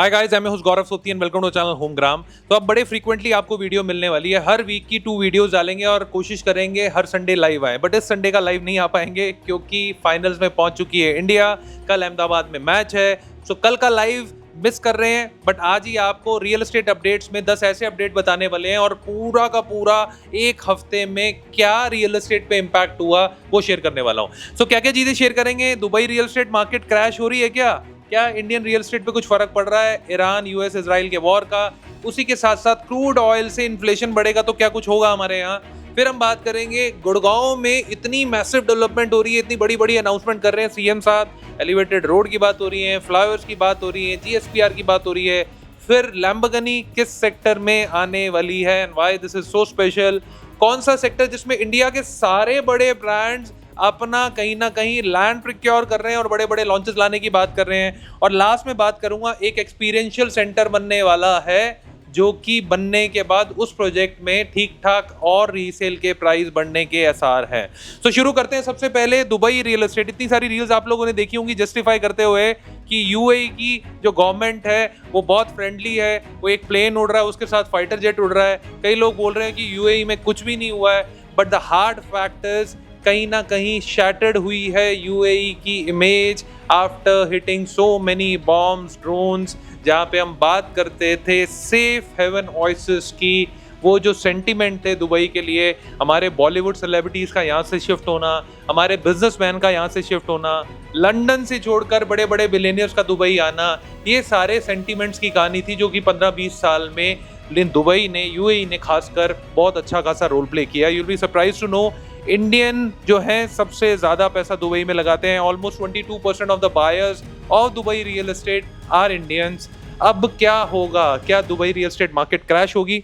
Hi guys, I am host Gaurav Soti and welcome to channel Homegram. तो अब बड़े frequently आपको वीडियो मिलने वाली है। हर वीक की 2 वीडियोस डालेंगे और कोशिश करेंगे हर संडे लाइव आए, बट इस संडे का लाइव नहीं आ पाएंगे क्योंकि फाइनल्स में पहुंच चुकी है इंडिया। कल अहमदाबाद में मैच है, सो कल का लाइव मिस कर रहे हैं। बट आज ही आपको रियल एस्टेट अपडेट्स में 10 ऐसे अपडेट बताने वाले हैं और पूरा का पूरा एक हफ्ते में क्या रियल एस्टेट पे इम्पैक्ट हुआ वो शेयर करने वाला हूँ। सो क्या क्या चीजें शेयर करेंगे। Dubai real estate market crash हो रही है क्या इंडियन रियल एस्टेट पे कुछ फर्क पड़ रहा है ईरान यूएस इजराइल के वॉर का। उसी के साथ साथ क्रूड ऑयल से इन्फ्लेशन बढ़ेगा तो क्या कुछ होगा हमारे यहाँ। फिर हम बात करेंगे गुड़गांव में इतनी मैसिव डेवलपमेंट हो रही है, इतनी बड़ी बड़ी अनाउंसमेंट कर रहे हैं सीएम साहब। एलिवेटेड रोड की बात हो रही है, फ्लाईओवर्स की बात हो रही है, जीएसपीआर की बात हो रही है। फिर लैम्बोर्गिनी किस सेक्टर में आने वाली है and why this is so special. कौन सा सेक्टर जिसमें इंडिया के सारे बड़े ब्रांड्स अपना कहीं ना कहीं लैंड प्रिक्योर कर रहे हैं और बड़े बड़े लॉन्चेस लाने की बात कर रहे हैं। और लास्ट में बात करूंगा, एक एक्सपीरियंशियल सेंटर बनने वाला है जो कि बनने के बाद उस प्रोजेक्ट में ठीक ठाक और रीसेल के प्राइस बढ़ने के आसार हैं। तो शुरू करते हैं सबसे पहले दुबई रियल एस्टेट। इतनी सारी रील्स आप लोगों ने देखी होंगी जस्टिफाई करते हुए कि यूएई की जो गवर्नमेंट है वो बहुत फ्रेंडली है, वो एक प्लेन उड़ रहा है उसके साथ फाइटर जेट उड़ रहा है। कई लोग बोल रहे हैं कि यूएई में कुछ भी नहीं हुआ है, बट द हार्ड फैक्टर्स कहीं ना कहीं शैटर्ड हुई है यूएई की image after hitting so many bombs drones. जहाँ पे हम बात करते थे सेफ हेवन ऑयसिस की, वो जो सेंटिमेंट थे दुबई के लिए, हमारे बॉलीवुड सेलिब्रिटीज़ का यहाँ से शिफ्ट होना, हमारे बिजनेसमैन का यहाँ से शिफ्ट होना, लंदन से छोड़कर बड़े बड़े बिलियनियर्स का दुबई आना, ये सारे सेंटिमेंट्स की कहानी थी जो कि 15-20 साल में दुबई ने यूएई ने खासकर बहुत अच्छा खासा रोल प्ले किया। You will be surprise to know Indian जो है सबसे ज़्यादा पैसा दुबई में लगाते हैं। Almost 22% of the buyers of Dubai real estate are Indians. अब क्या होगा, क्या Dubai real estate market crash होगी?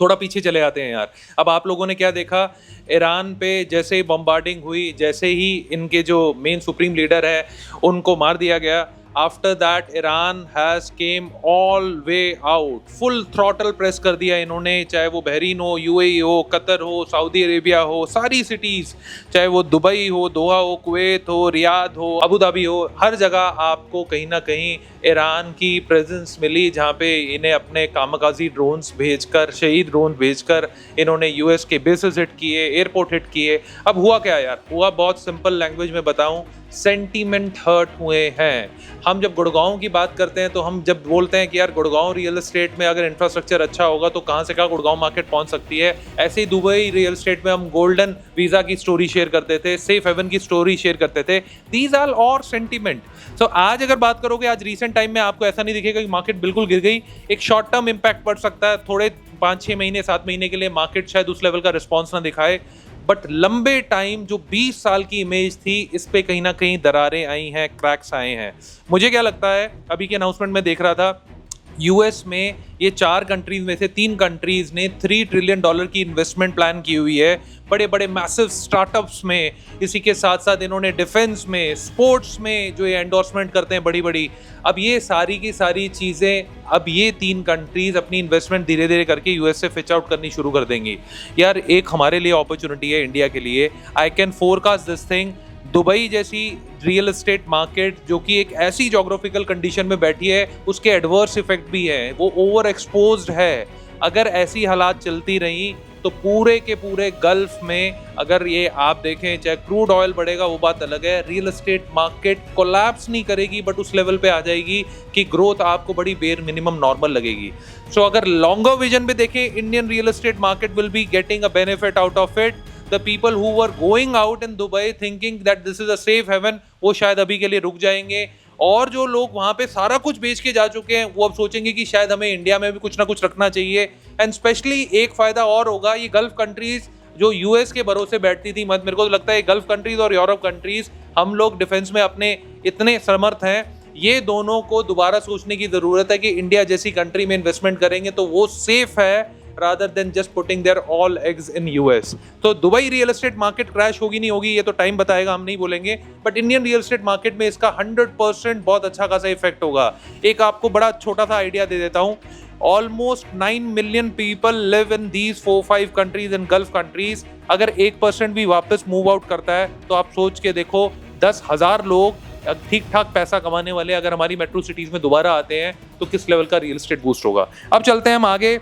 थोड़ा पीछे चले आते हैं यार। अब आप लोगों ने क्या देखा, ईरान पे जैसे ही बम्बार्डिंग हुई, जैसे ही इनके जो मेन सुप्रीम लीडर है उनको मार दिया गया, after that Iran has came all way out, full throttle press कर दिया इन्होंने। चाहे वो बहरीन हो, यूएई हो, कतर हो, सऊदी अरेबिया हो, सारी सिटीज़, चाहे वो दुबई हो, दोहा हो, कुवैत हो, रियाद हो, अबू धाबी हो, हर जगह आपको कहीं ना कहीं ईरान की प्रेजेंस मिली, जहाँ पे इन्हें अपने कामकाजी ड्रोन्स भेजकर, शहीद ड्रोन भेजकर इन्होंने यूएस के बेसेस हिट किए, एयरपोर्ट हिट किए। अब हुआ क्या यार, हुआ बहुत सिंपल लैंग्वेज में बताऊं, सेंटीमेंट हर्ट हुए हैं। हम जब गुड़गांव की बात करते हैं तो हम जब बोलते हैं कि यार गुड़गांव रियल एस्टेट में अगर इंफ्रास्ट्रक्चर अच्छा होगा तो कहाँ से कहाँ गुड़गांव मार्केट पहुंच सकती है। ऐसे ही दुबई रियल एस्टेट में हम गोल्डन वीज़ा की स्टोरी शेयर करते थे, सेफ हेवन की स्टोरी शेयर करते थे। दीज आर और सेंटीमेंट। सो आज अगर बात करोगे, आज रिसेंट टाइम में आपको ऐसा नहीं दिखेगा कि मार्केट बिल्कुल गिर गई। एक शॉर्ट टर्म इम्पैक्ट पड़ सकता है, थोड़े 5-6 महीने 7 महीने के लिए मार्केट शायद उस लेवल का रिस्पॉन्स ना दिखाए, बट लंबे टाइम जो 20 साल की इमेज थी इस पे कहीं ना कहीं दरारें आई हैं, क्रैक्स आए हैं। मुझे क्या लगता है, अभी के अनाउंसमेंट में देख रहा था, यूएस में ये 4 कंट्रीज में से 3 कंट्रीज ने $3 ट्रिलियन की इन्वेस्टमेंट प्लान की हुई है बड़े बड़े मैसिव स्टार्टअप्स में। इसी के साथ साथ इन्होंने डिफेंस में, स्पोर्ट्स में जो ये एंडोर्समेंट करते हैं बड़ी बड़ी। अब ये सारी की सारी चीज़ें, अब ये 3 कंट्रीज अपनी इन्वेस्टमेंट धीरे धीरे करके यूएस से फिच आउट करनी शुरू कर देंगी। यार एक हमारे लिए अपॉर्चुनिटी है इंडिया के लिए। I can forecast this thing. Dubai जैसी रियल एस्टेट मार्केट जो कि एक ऐसी जोग्राफिकल कंडीशन में बैठी है, उसके एडवर्स इफेक्ट भी है, वो ओवर एक्सपोज्ड है। अगर ऐसी हालात चलती रही तो पूरे के पूरे गल्फ में, अगर ये आप देखें, चाहे क्रूड ऑयल बढ़ेगा वो बात अलग है, रियल एस्टेट मार्केट कोलैप्स नहीं करेगी बट उस लेवल पे आ जाएगी कि ग्रोथ आपको बड़ी बेर मिनिमम नॉर्मल लगेगी। सो अगर लॉन्गर विजन पे देखें, Indian real estate market will be getting a benefit out of it. The people who were going out in Dubai thinking that this is a safe haven, वो शायद अभी के लिए रुक जाएंगे। और जो लोग वहाँ पे सारा कुछ बेच के जा चुके हैं वो अब सोचेंगे कि शायद हमें इंडिया में भी कुछ ना कुछ रखना चाहिए। एंड स्पेशली एक फ़ायदा और होगा, ये गल्फ कंट्रीज़ जो यूएस के भरोसे बैठती थी, मेरे को तो लगता है गल्फ कंट्रीज़ और यूरोप कंट्रीज़, हम लोग डिफेंस में अपने इतने समर्थ हैं, ये दोनों को दोबारा सोचने की ज़रूरत है कि इंडिया जैसी कंट्री में इन्वेस्टमेंट करेंगे तो वो सेफ है rather than just putting their all eggs in US। तो Dubai real estate market crash होगी नहीं होगी ये तो टाइम बताएगा, हम नहीं बोलेंगे, but Indian real estate market में इसका 100% बहुत अच्छा खासा इफेक्ट होगा। एक आपको बड़ा छोटा सा आइडिया दे देता हूँ। Almost 9 million people live in these 4-5 countries in gulf countries. अगर 1% भी वापस मूव आउट करता है तो आप सोच के देखो 10,000 लोग ठीक ठाक पैसा कमाने वाले अगर हमारी मेट्रो सिटीज़ में दोबारा आते हैं तो किस लेवल का रियल एस्टेट बूस्ट होगा। अब चलते हैं हम आगे,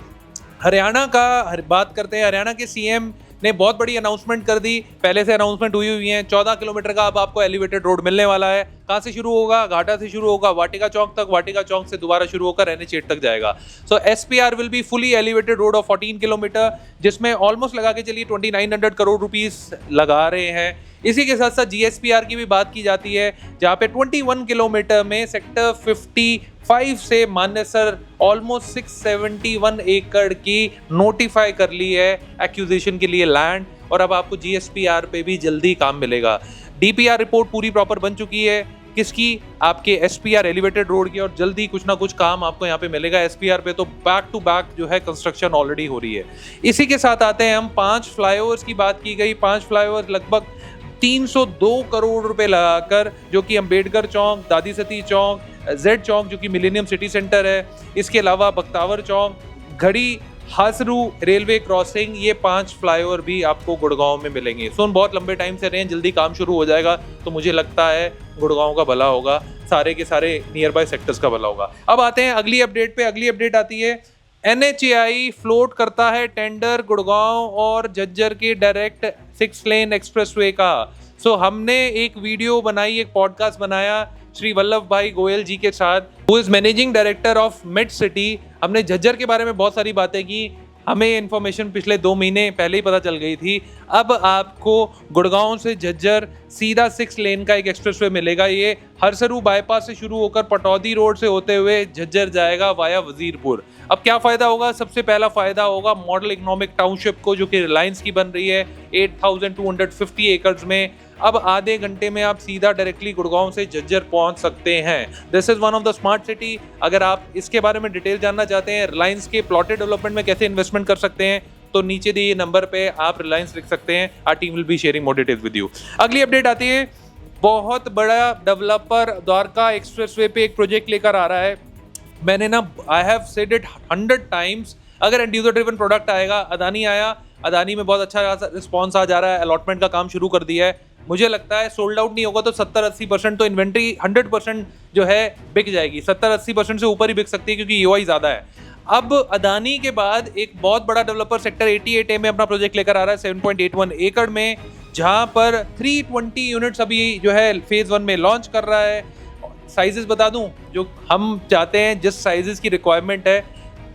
हरियाणा का बात करते हैं। हरियाणा के सीएम ने बहुत बड़ी अनाउंसमेंट कर दी, पहले से अनाउंसमेंट हुई है। 14 किलोमीटर का अब आपको एलिवेटेड रोड मिलने वाला है। कहाँ से शुरू होगा? घाटा से शुरू होगा वाटिका चौक तक, वाटिका चौक से दोबारा शुरू होकर रैनीचेट तक जाएगा। So SPR will be fully elevated road of 14 kilometre, जिसमें ऑलमोस्ट लगा के चलिए 2900 करोड़ रुपीस लगा रहे हैं। इसी के साथ साथ जीएसपीआर की भी बात की जाती है, जहाँ पे 21 किलोमीटर में सेक्टर 55 से मानेसर ऑलमोस्ट 671 एकड़ की नोटिफाई कर ली है एक्विजिशन के लिए लैंड, और अब आपको जीएसपीआर पे भी जल्दी काम मिलेगा। डीपीआर रिपोर्ट पूरी प्रॉपर बन चुकी है, किसकी? आपके एसपीआर एलिवेटेड रोड की, और जल्दी कुछ ना कुछ काम आपको यहाँ पे मिलेगा एसपीआर पे। तो बैक टू बैक जो है कंस्ट्रक्शन ऑलरेडी हो रही है। इसी के साथ आते हैं हम 5 फ्लाईओवर्स की बात की गई। 5 फ्लाईओवर्स लगभग 302 करोड़ रुपए लगाकर, जो कि अंबेडकर चौक, दादी सती चौक, जेड चौक जो कि मिलेनियम सिटी सेंटर है, इसके अलावा बख्तावर चौक, घड़ी, हासरू रेलवे क्रॉसिंग, ये 5 फ्लाईओवर भी आपको गुड़गांव में मिलेंगे। सुन बहुत लंबे टाइम से रहे हैं, जल्दी काम शुरू हो जाएगा तो मुझे लगता है गुड़गांव का भला होगा, सारे के सारे नियर बाय सेक्टर्स का भला होगा। अब आते हैं अगली अपडेट पे। अगली अपडेट आती है, NHAI फ्लोट करता है टेंडर गुड़गांव और झज्जर के डायरेक्ट 6 लेन एक्सप्रेसवे का। सो हमने एक वीडियो बनाई, एक पॉडकास्ट बनाया श्री वल्लभ भाई गोयल जी के साथ, who is managing director of made city. हमने झज्जर के बारे में बहुत सारी बातें की, हमें इन्फॉर्मेशन पिछले 2 महीने पहले ही पता चल गई थी। अब आपको गुड़गांव से झज्जर सीधा 6 लेन का एक एक्सप्रेसवे मिलेगा। ये हरसरू बाईपास से शुरू होकर पटौदी रोड से होते हुए झज्जर जाएगा वाया वजीरपुर। अब क्या फ़ायदा होगा? सबसे पहला फ़ायदा होगा मॉडल इकोनॉमिक टाउनशिप को, जो कि रिलायंस की बन रही है 8250 एकर्स में। अब आधे घंटे में आप सीधा डायरेक्टली गुड़गांव से झज्जर पहुंच सकते हैं। This is one of the smart city. अगर आप इसके बारे में डिटेल जानना चाहते हैं, रिलायंस के प्लॉटेड डेवलपमेंट में कैसे इन्वेस्टमेंट कर सकते हैं, तो नीचे दिए नंबर पे आप रिलायंस लिख सकते हैं। Our team will be sharing more details with you. अगली अपडेट आती है, बहुत बड़ा डेवलपर द्वारका एक्सप्रेसवे पे एक प्रोजेक्ट लेकर आ रहा है। मैंने ना, I have said it 100 times, अगर एंड यूजर ड्रिवन प्रोडक्ट आएगा, अदानी आया, अदानी में बहुत अच्छा रिस्पॉन्स आ जा रहा है, अलॉटमेंट का काम शुरू कर दिया है। मुझे लगता है सोल्ड आउट नहीं होगा तो 70-80% तो इन्वेंट्री 100% जो है बिक जाएगी। 70-80% से ऊपर ही बिक सकती है, क्योंकि यूआई ज़्यादा है। अब अदानी के बाद एक बहुत बड़ा डेवलपर सेक्टर 88A में अपना प्रोजेक्ट लेकर आ रहा है 7.81 एकड़ में, जहां पर 320 यूनिट्स अभी जो है फेज 1 में लॉन्च कर रहा है। साइजेस बता दूं, जो हम चाहते हैं, जिस साइजेस की रिक्वायरमेंट है,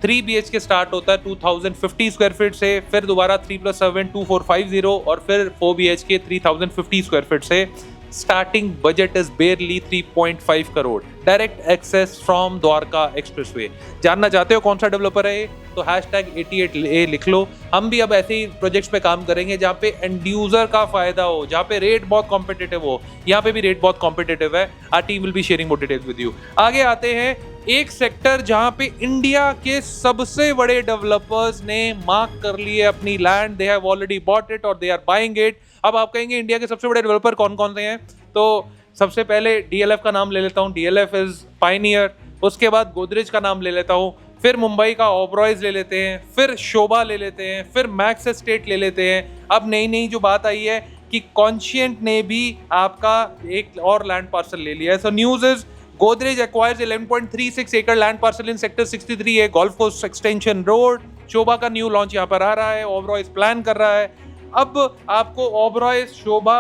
3 BHK स्टार्ट होता है 2050 स्क्वायर फीट से, फिर दोबारा 3+7 2450, और फिर 4 BHK 3050 स्क्वायर फीट से। Starting budget is barely 3.5 crore. Direct access from Dwarka expressway. जानना चाहते हो कौन सा डेवलपर है तो #88A लिख लो। हम भी अब ऐसे ही प्रोजेक्ट्स पे काम करेंगे जहाँ पे एंड यूजर का फायदा हो, जहाँ पे रेट बहुत कॉम्पिटिटिव हो। यहाँ पे भी रेट बहुत कॉम्पिटिटिव है। Our team will be sharing more details with you. आगे आते हैं, एक सेक्टर जहां पे इंडिया के सबसे बड़े डेवलपर्स ने मार्क कर लिए अपनी land, they have already bought it और दे आर बाइंग इट। अब आप कहेंगे इंडिया के सबसे बड़े डेवलपर कौन कौन से हैं, तो सबसे पहले डीएलएफ का नाम ले लेता हूं, डीएलएफ इज पायनियर। उसके बाद गोदरेज का नाम ले लेता हूं, फिर मुंबई का ओबरॉयज ले लेते हैं, फिर शोभा ले लेते हैं, फिर मैक्स एस्टेट ले लेते हैं। अब नई जो बात आई है कि कॉन्शियंट ने भी आपका एक और लैंड पार्सल ले लिया है। So news is, Godrej acquires 11.36 acre land parcel in sector 63A Golf Course Extension Road। शोभा का न्यू लॉन्च यहाँ पर आ रहा है, ओबरॉयज प्लान कर रहा है। अब आपको ओबरॉयज, शोभा,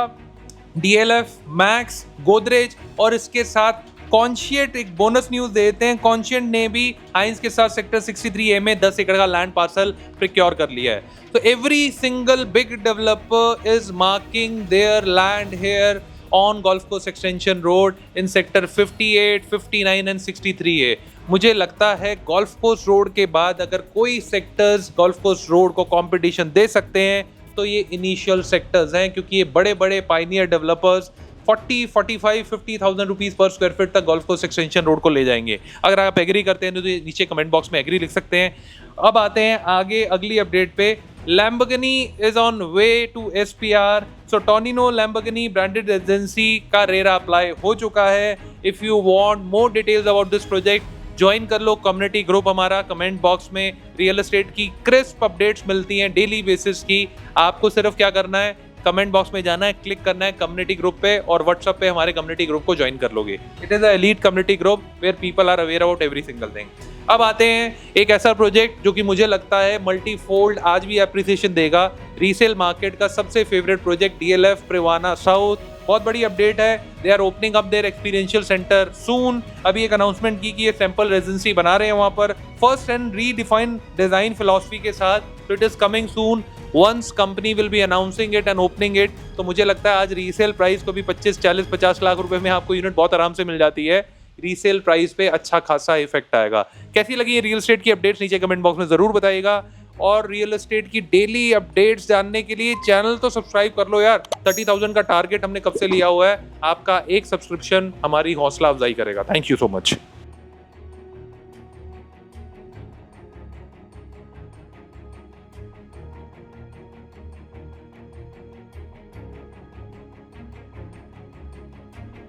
डीएलएफ, मैक्स, गोदरेज और इसके साथ कॉन्शियंट एक बोनस न्यूज देते हैं। कॉन्शियंट ने भी हाइंस के साथ सेक्टर 63A में 10 एकड़ का लैंड पार्सल प्रिक्योर कर लिया है। तो every single big developer is marking their land here on Golf Course Extension Road in sector 58, 59 and 63A। मुझे लगता है गोल्फ कोर्स रोड के बाद अगर कोई सेक्टर्स गोल्फ कोर्स रोड को कंपटीशन दे सकते हैं तो ये इनिशियल सेक्टर्स हैं, क्योंकि ये बड़े बड़े पाइनियर डेवलपर्स 40, 45, 50,000 रुपीज़ पर स्क्वायर फीट तक गोल्फ कोर्स एक्सटेंशन रोड को ले जाएंगे। अगर आप एग्री करते हैं तो नीचे कमेंट बॉक्स में एग्री लिख सकते हैं। अब आते हैं आगे अगली अपडेट पे। Lamborghini is on way to SPR। So Tonino Lamborghini branded agency का रेरा अप्लाई हो चुका है। If you want more details about this project, join कर लो कम्युनिटी ग्रुप हमारा। कमेंट बॉक्स में रियल एस्टेट की क्रिस्प अपडेट्स मिलती हैं डेली बेसिस की। आपको सिर्फ क्या करना है, कमेंट बॉक्स में जाना है, क्लिक करना है कम्युनिटी ग्रुप पे और व्हाट्सएप पे हमारे कम्युनिटी ग्रुप को ज्वाइन कर लोगे। It is a elite community group where people are aware about every single thing. अब आते हैं एक ऐसा प्रोजेक्ट जो कि मुझे लगता है मल्टी फोल्ड आज भी एप्रिसिएशन देगा, रीसेल मार्केट का सबसे favourite project DLF Privana south. बहुत बड़ी अपडेट है, they are opening up their experiential centre soon. अभी एक अनाउंसमेंट की कि ये सैंपल रेजिडेंसी बना रहे हैं वहां पर first and redefined design philosophy के साथ। So it is coming soon, once company will be announcing it and opening it. तो मुझे लगता है आज रीसेल प्राइस को भी 25, 40, 50 लाख रुपए में आपको यूनिट बहुत आराम से मिल जाती है। रीसेल प्राइस पे अच्छा खासा इफेक्ट आएगा। कैसी लगी ये रियल एस्टेट की अपडेट्स नीचे कमेंट बॉक्स में जरूर बताइएगा। और रियल एस्टेट की डेली अपडेट्स जानने के लिए चैनल तो सब्सक्राइब कर लो यार। 30,000 का टारगेट हमने कब से लिया हुआ है, आपका एक सब्सक्रिप्शन हमारी हौसला अफजाई करेगा। Thank you so much.